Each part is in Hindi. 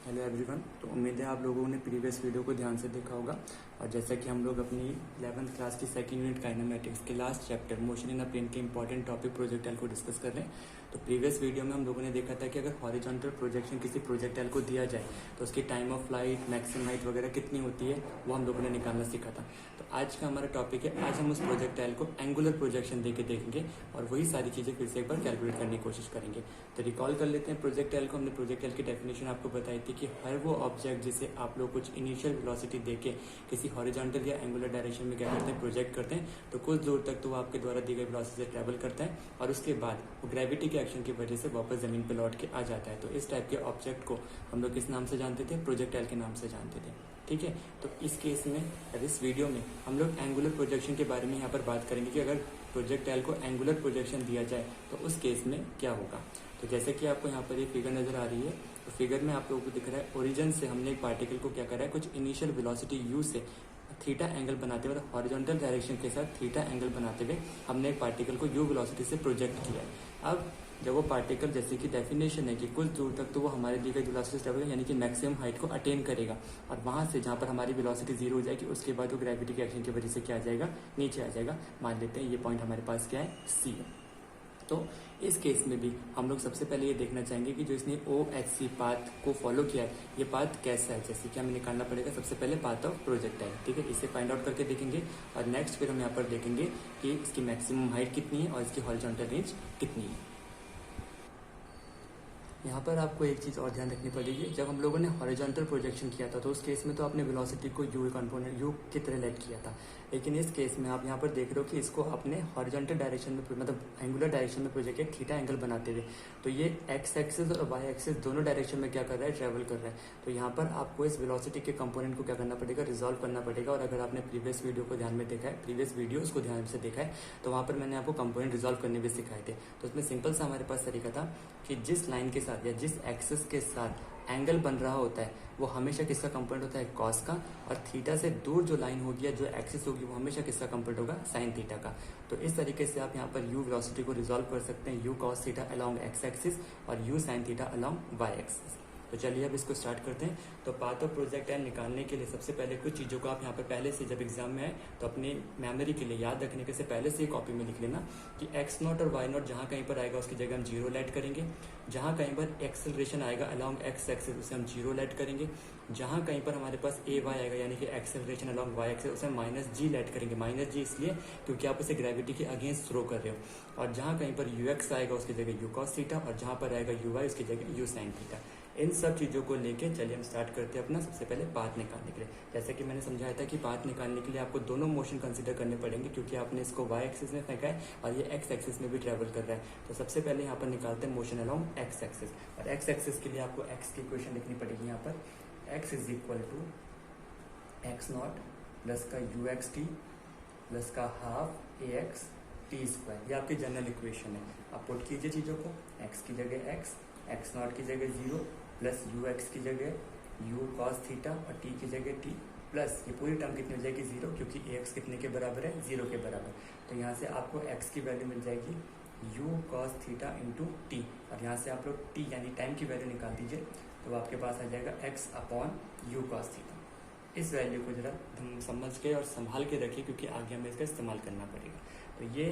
Hello everyone. तो उम्मीद है आप लोगों ने प्रीवियस वीडियो को ध्यान से देखा होगा। और जैसा कि हम लोग अपनी 11th क्लास की सेकंड यूनिट काइनेमेटिक्स के last chapter motion in a plane के इंपॉर्टेंट टॉपिक प्रोजेक्टाइल को डिस्कस कर रहे हैं। तो प्रीवियस वीडियो में हम लोगों ने देखा था कि अगर हॉरिजॉन्टल प्रोजेक्शन किसी प्रोजेक्टाइल को दिया जाए तो उसकी time of flight, maximum height वगैरह कितनी होती है वो हम लोगों ने निकालना सीखा था। तो आज का हमारा टॉपिक है, आज हम उस प्रोजेक्टाइल को एंगुलर प्रोजेक्शन देके देखेंगे और वही सारी चीज़ें फिर से एक बार कैलकुलेट करने की कोशिश करेंगे। तो रिकॉल कर लेते हैं प्रोजेक्टाइल को। हमने प्रोजेक्टाइल की डेफिनेशन आपको बताई थी कि हर वो ऑब्जेक्ट जिसे आप लोग कुछ इनिशियल वेलोसिटी देके किसी हॉरिजॉन्टल या एंगुलर डायरेक्शन में क्या करते हैं, प्रोजेक्ट करते हैं, तो कुछ दूर तक तो वो आपके द्वारा दी गई वेलोसिटी से ट्रैवल करता है और उसके बाद वो ग्रेविटी के एक्शन की वजह से वापस जमीन पर लौट के आ जाता है। तो इस टाइप के ऑब्जेक्ट को हम लोग किस नाम से जानते थे? प्रोजेक्टाइल के नाम से जानते थे। ठीक है, तो इस केस में इस वीडियो में हम लोग एंगुलर प्रोजेक्शन के बारे में यहाँ पर बात करेंगे कि अगर प्रोजेक्टाइल को एंगुलर प्रोजेक्शन दिया जाए तो उस केस में क्या होगा। तो जैसे कि आपको यहाँ पर ये फिगर नजर आ रही है, तो फिगर में आप लोगों को दिख रहा है ओरिजिन से हमने एक पार्टिकल को क्या करा है, कुछ इनिशियल वेलोसिटी u से थीटा एंगल बनाते हुए, हॉरिजॉन्टल डायरेक्शन के साथ थीटा एंगल बनाते हुए हमने एक पार्टिकल को u वेलोसिटी से प्रोजेक्ट किया है। अब जब वो पार्टिकल, जैसे कि डेफिनेशन है कि कुछ दूर तक तो वो हमारे दी गई वेलोसिटी से ट्रैवल यानी कि मैक्सिमम हाइट को अटेन करेगा और वहां से जहां पर हमारी वेलोसिटी जीरो हो जाएगी उसके बाद वो ग्रेविटी के एक्शन की वजह से क्या आ जाएगा, नीचे आ जाएगा। मान लेते हैं ये पॉइंट हमारे पास क्या है, सी है। तो इस केस में भी हम लोग सबसे पहले ये देखना चाहेंगे कि जो इसने OHC पाथ को फॉलो किया है, ये पाथ कैसा है। जैसे कि हमें निकालना पड़ेगा सबसे पहले पाथ ऑफ प्रोजेक्टाइल। ठीक है, इसे फाइंड आउट करके देखेंगे और नेक्स्ट फिर हम यहाँ पर देखेंगे कि इसकी मैक्सिमम हाइट कितनी है और इसकी हॉरिजॉन्टल रेंज कितनी है। यहाँ पर आपको एक चीज़ और ध्यान रखनी पड़ेगी, जब हम लोगों ने हॉरिजॉन्टल प्रोजेक्शन किया था तो उस केस में तो आपने वेलोसिटी को यू कंपोनेंट यू की तरह लेट किया था, लेकिन इस केस में आप यहाँ पर देख रहे हो कि इसको अपने हॉरिजॉन्टल डायरेक्शन में, मतलब एंगुलर डायरेक्शन में प्रोजेक्ट किया थीटा एंगल बनाते हुए। तो ये एक्स एक्सिस और वाई एक्सिस दोनों डायरेक्शन में क्या कर रहा है, ट्रेवल कर रहा है। तो यहाँ पर आपको इस वेलोसिटी के कंपोनेंट को क्या करना पड़ेगा, रिजॉल्व करना पड़ेगा। और अगर आपने प्रीवियस वीडियो को ध्यान में देखा है, प्रीवियस वीडियोस को ध्यान से देखा है, तो वहाँ पर मैंने आपको कंपोनेंट रिजॉल्व करने भी सिखाए थे। तो उसमें सिंपल सा हमारे पास तरीका था कि जिस लाइन के साथ या जिस एक्सिस के साथ एंगल बन रहा होता है वो हमेशा किसका कंपोनेंट होता है, कॉस का। और थीटा से दूर जो लाइन होगी या जो एक्सिस होगी वो हमेशा किसका कंपोनेंट होगा, साइन थीटा का। तो इस तरीके से आप यहाँ पर यू वेलोसिटी को रिजॉल्व कर सकते हैं, u cos theta along x axis और u sine theta along y axis. तो चलिए अब इसको स्टार्ट करते हैं। तो पाथ ऑफ प्रोजेक्टाइल निकालने के लिए सबसे पहले कुछ चीज़ों को आप यहाँ पर पहले से जब एग्जाम में आए तो अपनी मेमोरी के लिए याद रखने के से पहले से कॉपी में लिख लेना कि एक्स नॉट और वाई नॉट जहाँ कहीं पर आएगा उसकी जगह हम जीरो लेट करेंगे। जहाँ कहीं पर एक्सेलरेशन आएगा अलोंग एक्स एक्सिस उसे हम जीरो लेट करेंगे। जहाँ कहीं पर हमारे पास ए वाई आएगा यानी कि एक्सेलरेशन अलोंग वाई एक्सिस उसे माइनस जी लेट करेंगे। माइनस जी इसलिए क्योंकि आप उसे ग्रेविटी के अगेंस्ट थ्रो कर रहे हो। और जहाँ कहीं पर यू एक्स आएगा उसकी जगह यू कॉस थीटा और जहाँ पर आएगा यू वाई उसकी जगह यू साइन थीटा। इन सब चीज़ों को लेके चलिए हम स्टार्ट करते हैं अपना सबसे पहले पाथ निकालने के लिए। जैसे कि मैंने समझाया था कि पाथ निकालने के लिए आपको दोनों मोशन कंसीडर करने पड़ेंगे क्योंकि आपने इसको वाई एक्सिस में फेंका है और ये एक्स एक्सिस में भी ट्रेवल कर रहा है। तो सबसे पहले यहाँ पर निकालते हैं मोशन अलोंग एक्स एक्सिस। और एक्स एक्सिस के लिए आपको एक्स की इक्वेशन लिखनी पड़ेगी। यहाँ पर x is equal to x not plus का यू एक्स टी प्लस का half a x t square. ये आपकी जनरल इक्वेशन है। आप पुट कीजिए चीज़ों को, एक्स की जगह एक्स नॉट की जगह जीरो प्लस यू एक्स की जगह यू कॉस थीटा और टी की जगह टी प्लस ये पूरी टर्म कितनी हो जाएगी, जीरो, क्योंकि ए एक्स कितने के बराबर है, जीरो के बराबर। तो यहाँ से आपको एक्स की वैल्यू मिल जाएगी you cos theta into T और यहाँ से आप लोग टी यानी टाइम की वैल्यू निकाल दीजिए तो आपके पास आ जाएगा x upon you cos theta. इस वैल्यू को जरा समझ के और संभाल के रखिए क्योंकि आगे हमें इसका इस्तेमाल करना पड़ेगा। तो ये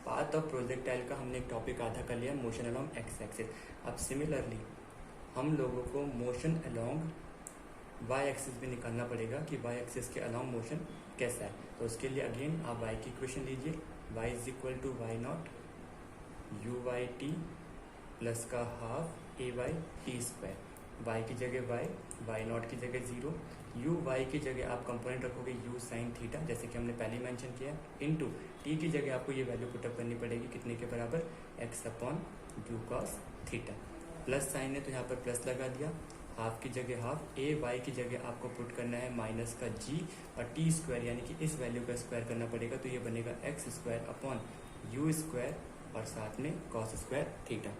पाथ ऑफ प्रोजेक्टाइल का हमने एक टॉपिक आधा कर लिया, मोशन अलोंग एक्स एक्सिस। अब सिमिलरली हम लोगों को मोशन अलोंग वाई एक्सिस भी निकालना पड़ेगा कि वाई एक्सिस के अलोंग मोशन कैसा है। तो उसके लिए अगेन आप वाई की इक्वेशन लीजिए, y is equal to y not u y t plus का half a y t square. Y की जगह वाई नॉट की जगह जीरो, यू वाई की जगह आप कंपोनेंट रखोगे यू साइन थीटा जैसे कि हमने पहले मेंशन किया, इनटू टी की जगह आपको ये वैल्यू पुटअप करनी पड़ेगी कितने के बराबर, x upon you cos theta. Plus sign है तो यहाँ पर प्लस लगा दिया, हाफ की जगह हाफ, ए वाई की जगह आपको पुट करना है माइनस का जी और टी स्क्वायर यानी कि इस वैल्यू का स्क्वायर करना पड़ेगा तो ये बनेगा x square upon you square और साथ में कॉस स्क्वायर थीटा।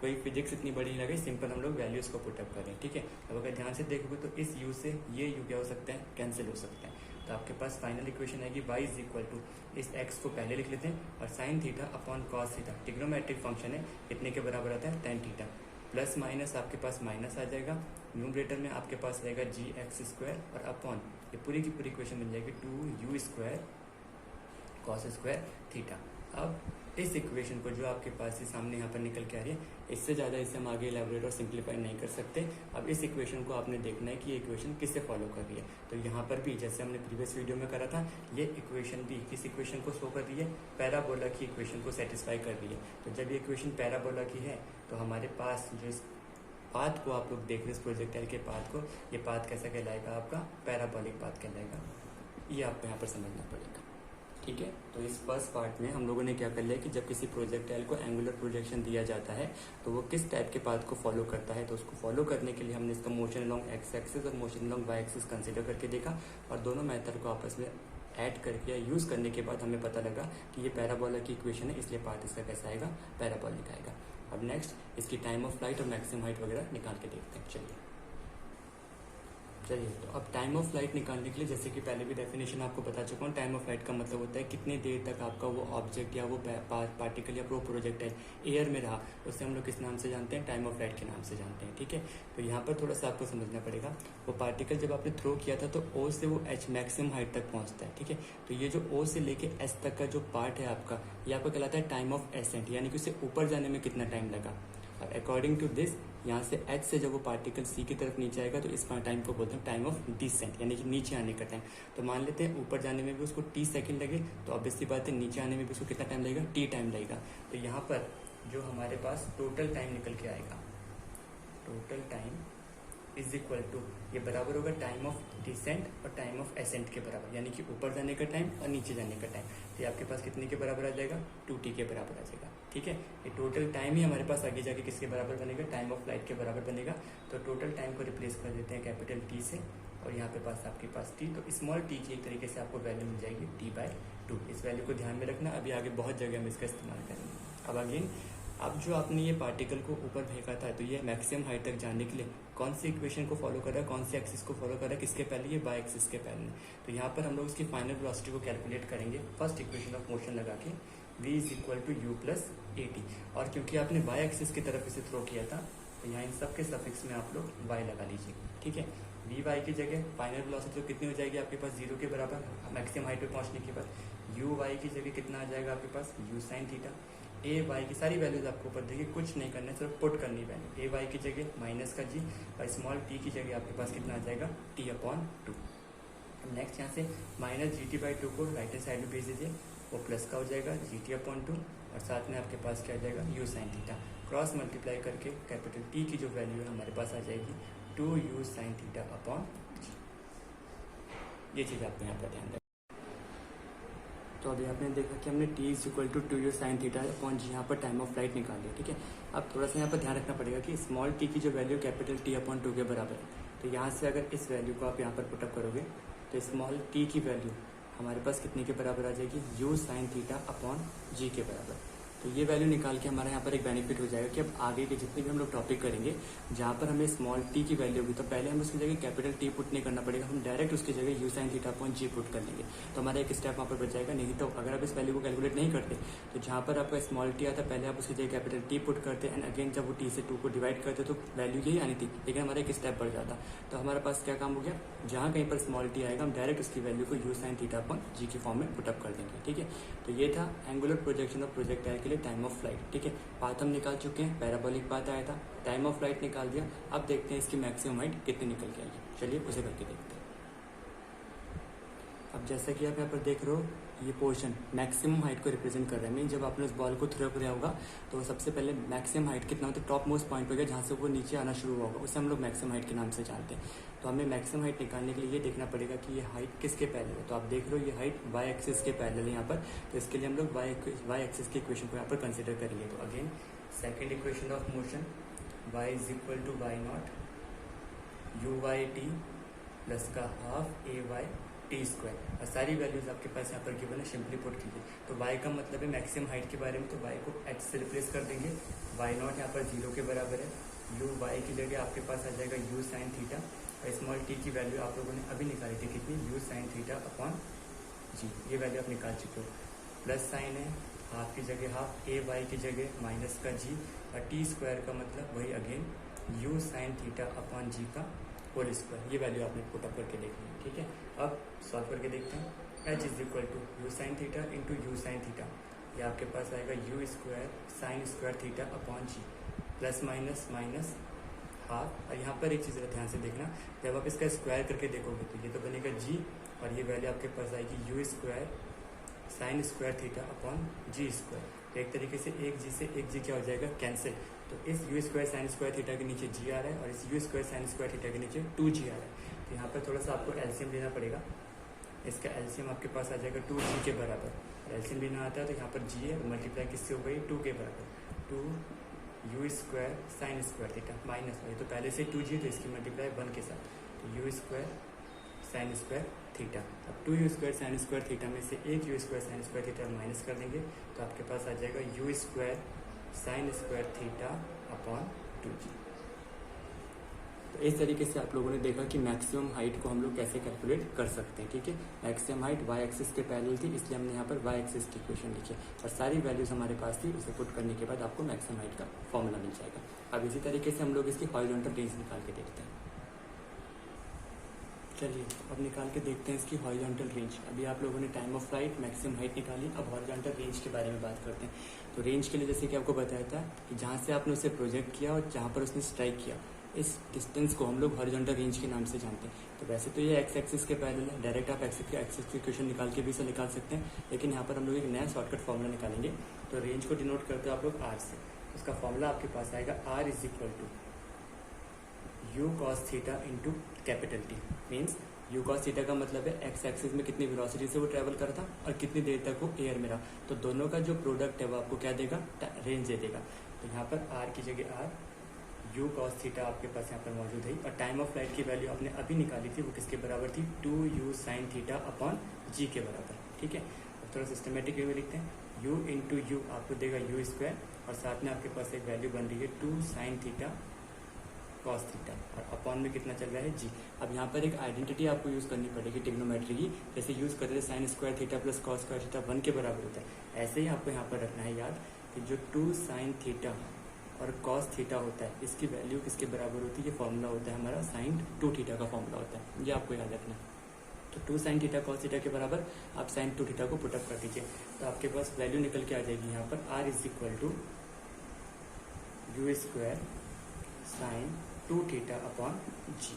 कोई फिजिक्स इतनी बड़ी नहीं लगी, सिंपल हम लोग वैल्यूज को पुटअप करें। ठीक है, अब अगर ध्यान से देखोगे तो इस यू से ये यू क्या हो सकते हैं, कैंसिल हो सकते हैं। तो आपके पास फाइनल इक्वेशन आएगी y इज इक्वल टू, इस x को पहले लिख लेते हैं और sign theta upon cos theta, trigonometric function है, कितने के बराबर आता है, tan थीटा प्लस माइनस आपके पास माइनस आ जाएगा, न्यूमरेटर में आपके पास रहेगा जी एक्स स्क्वायर और अपॉन ये पूरी की पूरी इक्वेशन बन जाएगी 2u square cos square theta. अब इस इक्वेशन को जो आपके पास ही सामने यहाँ पर निकल के आ रही है, इससे ज़्यादा इसे हम आगे इलेबोरेट और सिंप्लीफाई नहीं कर सकते। अब इस इक्वेशन को आपने देखना है कि ये इक्वेशन किससे फॉलो कर रही है। तो यहाँ पर भी जैसे हमने प्रीवियस वीडियो में करा था, ये इक्वेशन भी किस इक्वेशन को शो कर रही है, पैराबोला की इक्वेशन को सेटिस्फाई कर रही है। तो जब ये इक्वेशन पैराबोला की है तो हमारे पास जो इस पाथ को आप लोग देख रहे हैं, इस प्रोजेक्टाइल के पाथ को, ये पाथ कैसा कहलाएगा, आपका पैराबोलिक पाथ कहलाएगा। ये आपको यहाँ पर समझना पड़ेगा, ठीक है। तो इस फर्स्ट पार्ट में हम लोगों ने क्या कर लिया कि जब किसी प्रोजेक्टाइल को एंगुलर प्रोजेक्शन दिया जाता है तो वो किस टाइप के पाथ को फॉलो करता है, तो उसको फॉलो करने के लिए हमने इसका मोशन अलोंग एक्स एक्सिस और motion along y axis consider करके देखा, और दोनों मेथड को आपस में ऐड करके या यूज़ करने के बाद हमें पता लगा कि ये पैराबोला की इक्वेशन है, इसलिए पाथ इसका कैसा आएगा, पैराबोलिक आएगा। अब नेक्स्ट इसकी टाइम ऑफ फ्लाइट और मैक्सिमम हाइट वगैरह निकाल के देखते हैं। चलिए तो अब टाइम ऑफ फ्लाइट निकालने के लिए, जैसे कि पहले भी डेफिनेशन आपको बता चुका हूँ, टाइम ऑफ फ्लाइट का मतलब होता है कितने देर तक आपका वो ऑब्जेक्ट या वो पार्टिकल या वो प्रोजेक्टाइल एयर में रहा, उससे हम लोग किस नाम से जानते हैं, टाइम ऑफ फ्लाइट के नाम से जानते हैं, ठीक है। तो यहाँ पर थोड़ा सा आपको समझना पड़ेगा, वो पार्टिकल जब आपने थ्रो किया था तो ओ से वो एच मैक्सिमम हाइट तक पहुँचता है, ठीक है। तो ये जो ओ से लेके एस तक का जो पार्ट है आपका, ये आपको कहलाता है टाइम ऑफ एसेंट, यानी कि उससे ऊपर जाने में कितना टाइम लगा। और अकॉर्डिंग टू दिस, यहाँ से एच से जब वो पार्टिकल सी की तरफ नीचे आएगा तो इस टाइम को बोलते हैं टाइम ऑफ डिसेंट, यानी कि नीचे आने का टाइम। तो मान लेते हैं ऊपर जाने में भी उसको टी सेकंड लगे, तो ऑब्वियसली बात है नीचे आने में भी उसको कितना टाइम लगेगा, टी टाइम लगेगा। तो यहाँ पर जो हमारे पास टोटल टाइम निकल के आएगा, total time is equal to, ये बराबर होगा टाइम ऑफ डिसेंट और टाइम ऑफ एसेंट के बराबर, यानी कि ऊपर जाने का टाइम और नीचे जाने का टाइम। तो ये आपके पास कितने के बराबर आ जाएगा, 2t के बराबर आ जाएगा, ठीक है। ये टोटल टाइम ही हमारे पास आगे जाके किसके बराबर बनेगा, टाइम ऑफ फ्लाइट के बराबर बनेगा। तो टोटल टाइम को रिप्लेस कर देते हैं कैपिटल टी से, और यहाँ पे पास आपके पास टी, तो स्मॉल टी की एक तरीके से आपको वैल्यू मिल जाएगी t/2। इस वैल्यू को ध्यान में रखना, अभी आगे बहुत जगह हम इसका इस्तेमाल करेंगे। अब अगेन, अब जो आपने ये पार्टिकल को ऊपर फेंका था, तो ये मैक्सिमम हाइट तक जाने के लिए कौन सी इक्वेशन को फॉलो कर रहा है, कौन सी एक्सिस को फॉलो कर रहा है, किसके पहले, ये वाई एक्सिस के पहले। तो यहाँ पर हम लोग इसकी फाइनल वेलोसिटी को कैलकुलेट करेंगे फर्स्ट इक्वेशन ऑफ मोशन लगा के, v is equal to u plus a t. और क्योंकि आपने वाई एक्सिस की तरफ इसे थ्रो किया था, तो यहाँ इन सब के सफिक्स में आप लोग y लगा लीजिए, ठीक है। वी वाई की जगह फाइनल वेलोसिटी तो कितनी हो जाएगी आपके पास, 0 के बराबर मैक्सिमम हाइट पे पहुंचने के बाद। यू वाई की जगह कितना आ जाएगा आपके पास, यू साइन थीटा। ए वाई की सारी वैल्यूज आपको ऊपर देखिए, कुछ नहीं करना है, सिर्फ पुट करनी वैल्यू। ए वाई की जगह माइनस का जी, और स्मॉल टी की जगह आपके पास कितना आ जाएगा, t/2। नेक्स्ट यहाँ से माइनस GT/2 को राइट हैंड साइड में भेज दीजिए, वो प्लस का हो जाएगा GT/2, और साथ में आपके पास क्या आ जाएगा, you sine theta. Cross multiply करके कैपिटल टी की जो वैल्यू है हमारे पास आ जाएगी 2u साइन थीटा/g। ये चीज़ आपको यहाँ पर ध्यान रखना। तो अभी आपने देखा कि हमने t is equal to 2u sine theta यहाँ पर टाइम ऑफ फ्लाइट निकाल लिया, ठीक है। अब थोड़ा सा यहाँ पर ध्यान रखना पड़ेगा कि स्मॉल t की जो वैल्यू कैपिटल t/2 के बराबर है, तो यहाँ से अगर इस वैल्यू को आप यहाँ पर पुटअप करोगे तो स्मॉल t की वैल्यू हमारे पास कितने के बराबर आ जाएगी, u साइन थीटा/g के बराबर। तो ये वैल्यू निकाल के हमारा यहाँ पर एक बेनिफिट हो जाएगा कि अब आगे के जितने भी हम लोग टॉपिक करेंगे जहाँ पर हमें स्मॉल टी की वैल्यू होगी, तो पहले हम उसकी जगह कैपिटल टी पुट नहीं करना पड़ेगा, हम डायरेक्ट उसकी जगह यू साइन थीटा/g पुट कर लेंगे। तो हमारा एक स्टेप वहाँ पर बच जाएगा। नहीं तो अगर आप इस वैल्यू को कैलकुलेट नहीं करते तो जहाँ पर आपका स्मॉल टी आता, पहले आप उसकी जगह कैपिटल टी पुट करते एंड अगेन जब वो टी से 2 को डिवाइड करते तो वैल्यू यही आनी थी, लेकिन हमारा एक स्टेप बढ़ जाता। तो हमारे पास क्या काम हो गया, जहाँ कहीं पर स्मॉल टी आएगा हम डायरेक्ट उसकी वैल्यू को यू साइन थीटा/g की फॉर्म में पुटअप कर देंगे, ठीक है। तो ये था एंगुलर प्रोजेक्शन ऑफ प्रोजेक्टाइल के लिए टाइम ऑफ फ्लाइट, ठीक है। पाथ हम निकाल चुके हैं, पैराबोलिक पाथ आया था, टाइम ऑफ फ्लाइट निकाल दिया। अब देखते हैं इसकी मैक्सिमम हाइट कितनी निकल के आएगी, चलिए उसे करके देखते हैं। अब जैसा कि आप यहाँ पर देख रहे हो, ये पोर्शन मैक्सिमम हाइट को रिप्रेजेंट कर रहा है। मीन जब आपने उस बॉल को थ्रो किया होगा तो सबसे पहले मैक्सिमम हाइट कितना होता है, टॉप मोस्ट पॉइंट हो गया जहाँ से वो नीचे आना शुरू होगा, उसे हम लोग मैक्सिमम हाइट के नाम से जानते हैं। तो हमें मैक्सिमम हाइट निकालने के लिए ये देखना पड़ेगा कि ये हाइट किसके पैरेलल है। तो आप देख रहे हो ये हाइट वाई एक्सिस के पैरेलल है यहाँ पर, तो इसके लिए हम लोग वाई एक्सिस की इक्वेशन को यहाँ पर कंसिडर करेंगे। तो again second equation of motion, y is equal to y not u y t plus का half a y t square, और सारी वैल्यूज आपके पास यहाँ पर गिवन है, सिंपली पुट कीजिए। तो y का मतलब है मैक्सिमम हाइट के बारे में, तो y को h से रिप्लेस कर देंगे। y नॉट यहाँ पर 0 के बराबर है, u y की जगह आपके पास आ जाएगा u साइन थीटा, और स्मॉल t की वैल्यू आप लोगों ने अभी निकाली थी कितनी, u साइन थीटा/g, ये वैल्यू आप निकाल चुके हो। प्लस साइन है, हाफ की जगह हाफ, ए वाई की जगह माइनस का जी, और टी स्क्वायर का मतलब वही again u sine theta upon g का होल स्क्वायर। ये वैल्यू आपने पुटअप करके देखनी है, ठीक है। अब सॉल्व करके देखते हैं। H is equal to u sine theta into u sine theta, ये आपके पास आएगा u square sine square theta upon g, plus minus minus half. और यहाँ पर एक चीज़ ध्यान से देखना, जब आप इसका स्क्वायर करके देखोगे तो ये तो बनेगा जी, और ये वैल्यू आपके पास आएगी u square sine square theta upon g square. तो एक तरीके से एक जी से एक जी क्या हो जाएगा, कैंसिल। तो इस you square sine square theta के नीचे जी आ रहा है और इस you square sine square theta के नीचे 2g आ रहा है। तो यहाँ पर थोड़ा सा आपको एलसीएम लेना पड़ेगा। इसका एलसीएम आपके पास आ जाएगा 2g के बराबर, और एलसीएम लेना आता है तो यहाँ पर जी है, मल्टीप्लाई किससे हो गई 2 के बराबर, 2 you square sine square theta minus, ये तो पहले से 2g तो इसकी मल्टीप्लाई 1 के साथ, तो you square sine square theta. अब 2 you square sine square theta में से एक you square sine square theta minus कर देंगे तो आपके पास आ जाएगा you square sine square theta upon 2g। तो इस तरीके से आप लोगों ने देखा कि मैक्सिमम हाइट को हम लोग कैसे कैलकुलेट कर सकते हैं, ठीक है। मैक्सिमम हाइट वाई एक्सिस के पैरेलल थी, इसलिए हमने यहाँ पर वाई एक्सिस की इक्वेशन लिखी और सारी वैल्यूज हमारे पास थी। उसे पुट करने के बाद आपको मैक्सिमम हाइट का फॉर्मूला मिल जाएगा। अब इसी तरीके से हम लोग इसकी हॉरिजॉन्टल रेंज निकाल के देखते हैं। चलिए अब निकाल के देखते हैं इसकी हॉरिजॉन्टल रेंज। अभी आप लोगों ने time of flight maximum height निकाली, अब हॉरिजॉन्टल रेंज के बारे में बात करते हैं। तो रेंज के लिए जैसे कि आपको बताया था कि जहाँ से आपने उसे प्रोजेक्ट किया और जहाँ पर उसने स्ट्राइक किया, इस डिस्टेंस को हम लोग हॉरिजॉन्टल रेंज के नाम से जानते हैं। तो वैसे तो ये एक्स एक्सिस के पैरेलल है, डायरेक्ट आप एक्सिस की इक्वेशन निकाल के भी इसे निकाल सकते हैं, लेकिन यहाँ पर हम लोग एक नया शॉर्टकट फॉर्मूला निकालेंगे। तो रेंज को डिनोट करते हो आप लोग आर से, उसका फॉर्मूला आपके पास आएगा r is equal to u cos theta into capital T. Means u cos theta का मतलब है एक्स एक्सिस में कितनी वेलोसिटी से वो ट्रैवल करता और कितनी देर तक वो एयर में रहा, तो दोनों का जो प्रोडक्ट है वो आपको क्या देगा, रेंज दे देगा। तो यहाँ पर आर की जगह आर, यू कॉस थीटा आपके पास यहाँ पर मौजूद है, और टाइम ऑफ फ्लाइट की वैल्यू आपने अभी निकाली थी, वो किसके बराबर थी, 2 u sine theta upon g के बराबर, ठीक है। अब थोड़ा सिस्टमेटिक वे में लिखते हैं, यू इंटू यू आपको देगा यू स्क्वायर, और साथ में आपके पास एक वैल्यू बन रही है 2 साइन थीटा कॉस थीटा, और अपॉन में कितना चल रहा है जी। अब यहाँ पर एक आइडेंटिटी आपको यूज करनी पड़ेगी ट्रिग्नोमेट्री की, जैसे यूज करते थे sign square theta plus cos square theta 1 के बराबर होता है, ऐसे ही आपको यहाँ पर रखना है याद कि जो 2 साइन थीटा और कॉस थीटा होता है, इसकी वैल्यू किसके बराबर होती है, ये फॉर्मूला होता है हमारा साइन 2 थीटा का फॉर्मूला होता है, ये आपको याद रखना है। तो 2 साइन थीटा कॉस थीटा के बराबर आप साइन 2 थीटा को पुटअप कर दीजिए, तो आपके पास वैल्यू निकल के आ जाएगी यहाँ पर R is equal to u square sine 2 theta upon g.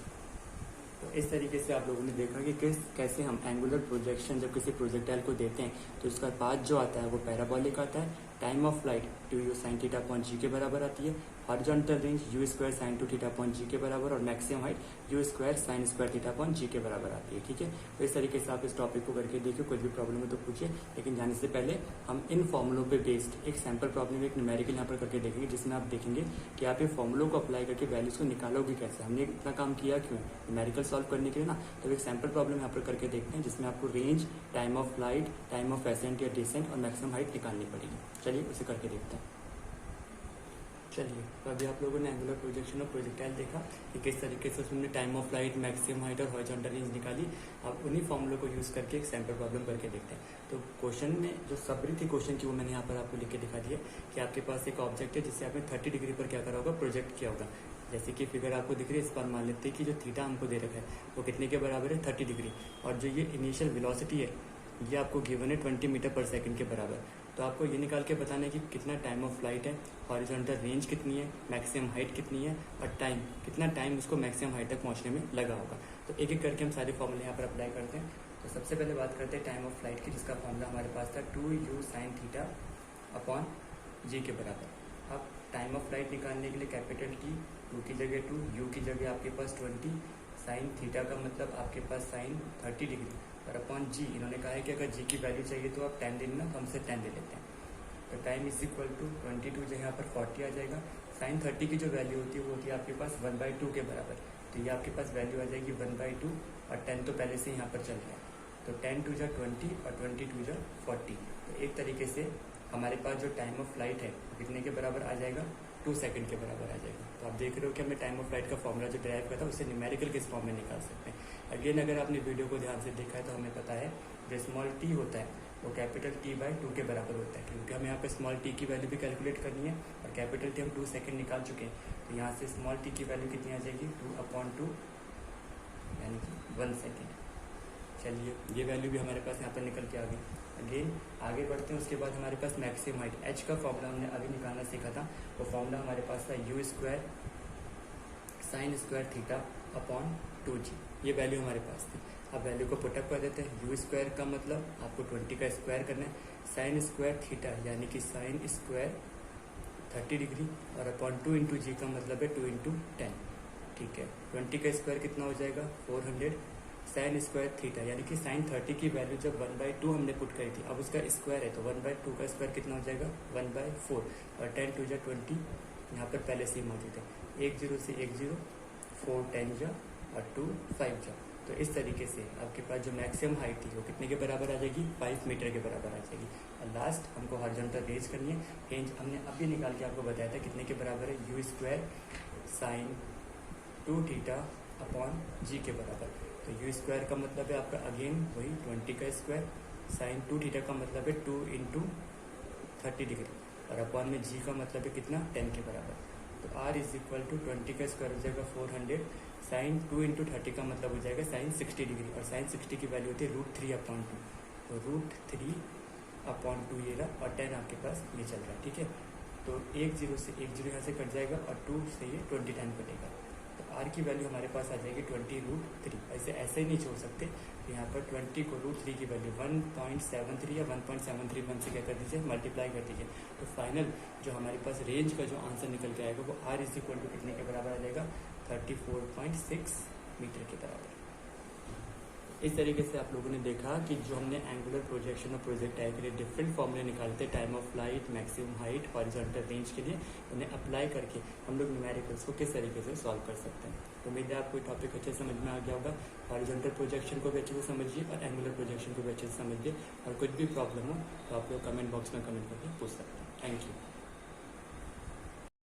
तो इस तरीके से आप लोगों ने देखा कि कैसे हम एंगुलर प्रोजेक्शन जब किसी प्रोजेक्टाइल को देते हैं तो इसका पाथ जो आता है वो पैराबोलिक आता है, time of flight 2 u sine theta upon g के बराबर आती है, horizontal range u square sine 2 theta upon g के बराबर, और maximum height u square sine square theta upon g के बराबर आती है, ठीक है। तो इस तरीके से आप इस टॉपिक को करके देखिए, कोई भी प्रॉब्लम है तो पूछिए, लेकिन जाने से पहले हम इन फॉर्मुलों पे बेस्ड एक सैम्पल प्रॉब्लम एक न्यूमेरिकल यहाँ पर करके देखेंगे, जिसमें आप देखेंगे कि आप ये फॉर्मुलों को अप्लाई करके वैल्यूज को निकालोगे कैसे। हमने इतना काम किया क्यों, न्यूमेरिकल सॉल्व करने के लिए ना, तो एक सैम्पल प्रॉब्लम यहाँ पर करके देखते हैं जिसमें आपको range, time of flight, time of accent या डिसेंट और मैक्सिमम हाइट निकालनी पड़ेगी। चलिए उसे करके देखते हैं। चलिए तो अभी आप लोगों ने एंगुलर प्रोजेक्शन और प्रोजेक्टाइल देखा कि किस तरीके से उसने time of flight, maximum height और हॉरिजॉन्टल रेंज निकाली। अब उन्हीं फॉर्मुलों को यूज करके एक सैम्पल प्रॉब्लम करके देखते हैं। तो क्वेश्चन में जो सबरी थी क्वेश्चन की वो मैंने यहाँ पर आपको लिख के दिखा दिया कि आपके पास एक ऑब्जेक्ट है जिससे आपने 30 डिग्री पर क्या करा होगा, प्रोजेक्ट किया होगा। जैसे कि फिगर आपको दिख रही है, इस पर मान लेते हैं कि जो थीटा हमको दे रखा है वो कितने के बराबर है, 30 डिग्री, और जो ये इनिशियल वेलोसिटी है ये आपको गिवन है 20 मीटर पर सेकंड के बराबर। तो आपको ये निकाल के बताना है कि कितना टाइम ऑफ फ्लाइट है, हॉरिजॉन्टल रेंज कितनी है, मैक्सिमम हाइट कितनी है, और टाइम कितना टाइम उसको मैक्सिमम हाइट तक पहुंचने में लगा होगा। तो एक एक करके हम सारे फॉर्मूले यहाँ पर अप्लाई करते हैं। तो सबसे पहले बात करते हैं टाइम ऑफ फ्लाइट की, जिसका फॉर्मूला हमारे पास था 2 u sine theta upon g के बराबर। अब टाइम ऑफ फ्लाइट निकालने के लिए कैपिटल टी, 2 की जगह 2, यू की जगह आपके पास 20, साइन थीटा का मतलब आपके पास साइन 30 डिग्री, और अपॉन जी इन्होंने कहा है कि अगर जी की वैल्यू चाहिए तो आप 10 देना, तो हमसे 10 दे लेते हैं। तो टाइम इज इक्वल टू 22 जो यहाँ पर 40 आ जाएगा। साइन 30 की जो वैल्यू होती है वो होती है आपके पास 1/2 के बराबर, तो ये आपके पास वैल्यू आ जाएगी 1/2, और 10 तो पहले से यहाँ पर चल रहा है, तो 10 2 जा 20 और 20 2 जा 40। तो एक तरीके से हमारे पास जो टाइम ऑफ फ्लाइट है कितने के बराबर आ जाएगा, 2 सेकंड के बराबर आ जाएगा। तो आप देख रहे हो कि हमने टाइम ऑफ फ्लाइट का फॉर्मूला जो ड्राइव किया था उसे न्यूमेरिकल के फॉर्म में निकाल सकते हैं। अगेन अगर आपने वीडियो को ध्यान से देखा है तो हमें पता है जो स्मॉल टी होता है वो कैपिटल T बाई 2 के बराबर होता है, क्योंकि हमें यहाँ पे स्मॉल t की वैल्यू भी कैलकुलेट करनी है और कैपिटल T हम 2 सेकेंड निकाल चुके हैं, तो यहाँ से स्मॉल t की वैल्यू कितनी आ जाएगी 2/2 यानी कि 1 सेकेंड। चलिए ये वैल्यू भी हमारे पास यहाँ पर निकल के आ गई। अगेन आगे बढ़ते हैं, उसके बाद हमारे पास मैक्सिमम हाइट h का फॉर्मूला हमने अभी निकालना सीखा था। वो फॉर्मूला हमारे पास था u² sin² theta upon 2g, ये वैल्यू हमारे पास थी। अब वैल्यू को पुटअप कर देते हैं। u² का मतलब आपको 20 का स्क्वायर करना है, sin² थीटा यानी कि sin स्क्वायर 30 डिग्री और अपॉन 2 इंटू जी का मतलब है 2 इंटू 10, ठीक है। 20 का स्क्वायर कितना हो जाएगा 400, sin² थीटा यानी कि sin 30 की वैल्यू जब 1/2 हमने पुट करी थी, अब उसका स्क्वायर है तो 1/2 का स्क्वायर कितना हो जाएगा 1/4 और 10 2 जा 20 यहाँ पर पहले से ही मौजूद है, 1 0 से 1 0, 4 10 जा और 2 5 जा। तो इस तरीके से आपके पास जो मैक्सिमम हाइट थी वो कितने के बराबर आ जाएगी 5 मीटर के बराबर आ जाएगी। और लास्ट हमको हॉरिजॉन्टल रेंज करनी है। रेंज हमने अभी निकाल के आपको बताया था कितने के बराबर है, u² sin 2 theta upon g के बराबर। तो u² का मतलब है आपका अगेन वही 20 का स्क्वायर, sin 2 थीटा का मतलब है 2 इंटू 30 डिग्री और अपॉन में g का मतलब है कितना 10 के बराबर। तो r इज इक्वल टू 20 का स्क्वायर हो जाएगा 400, sin 2 इंटू 30 का मतलब हो जाएगा sin 60 डिग्री और sin 60 की वैल्यू होती है √3/2, तो √3/2 ये रहा और 10 आपके पास ये चल रहा है, ठीक है। तो 1 0 से 1 0 यहाँ से कट जाएगा और 2 से ये 20 टाइम कटेगा, तो r की वैल्यू हमारे पास आ जाएगी 20√3। ऐसे ही नहीं छोड़ सकते, तो यहाँ पर 20 को √3 की वैल्यू 1.73 या 1.731 से क्या कर दीजिए मल्टीप्लाई कर दीजिए, तो फाइनल जो हमारे पास रेंज का जो आंसर निकल के आएगा वो r इज इक्वल टू कितने के बराबर आ जाएगा 34.6 मीटर के बराबर। इस तरीके से आप लोगों ने देखा कि जो हमने एंगुलर प्रोजेक्शन और प्रोजेक्टाइल के लिए डिफरेंट फॉर्मूले निकालते हैं time of flight, maximum height, horizontal range के लिए, उन्हें अप्लाई करके हम लोग न्यूमेरिकल्स को किस तरीके से सॉल्व कर सकते हैं। तो उम्मीद है आपको टॉपिक अच्छे समझ में आ गया होगा। हॉरिजॉन्टल प्रोजेक्शन को भी अच्छे से समझिए और एंगुलर प्रोजेक्शन को भी अच्छे से समझिए, और कुछ भी प्रॉब्लम हो तो आप लोग कमेंट बॉक्स में कमेंट करके पूछ सकते हैं। Thank you.